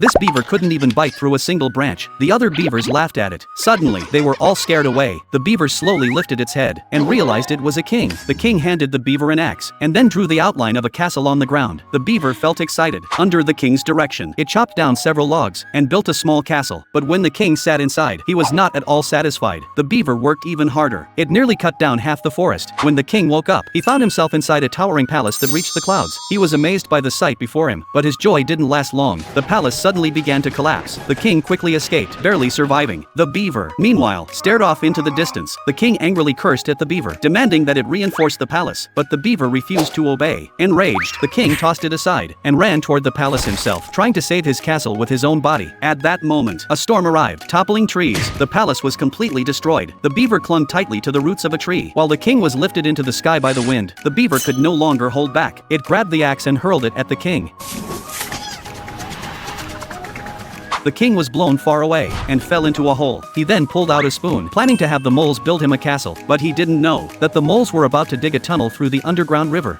This beaver couldn't even bite through a single branch. The other beavers laughed at it. Suddenly, they were all scared away. The beaver slowly lifted its head and realized it was a king. The king handed the beaver an axe and then drew the outline of a castle on the ground. The beaver felt excited. Under the king's direction, it chopped down several logs and built a small castle. But when the king sat inside, he was not at all satisfied. The beaver worked even harder. It nearly cut down half the forest. When the king woke up, he found himself inside a towering palace that reached the clouds. He was amazed by the sight before him, but his joy didn't last long. The palace suddenly began to collapse. The king quickly escaped, barely surviving. The beaver, meanwhile, stared off into the distance. The king angrily cursed at the beaver, demanding that it reinforce the palace, but the beaver refused to obey. Enraged, the king tossed it aside and ran toward the palace himself, trying to save his castle with his own body. At that moment, a storm arrived, toppling trees. The palace was completely destroyed. The beaver clung tightly to the roots of a tree. While the king was lifted into the sky by the wind, the beaver could no longer hold back. It grabbed the axe and hurled it at the king. The king was blown far away and fell into a hole. He then pulled out a spoon, planning to have the moles build him a castle, but he didn't know that the moles were about to dig a tunnel through the underground river.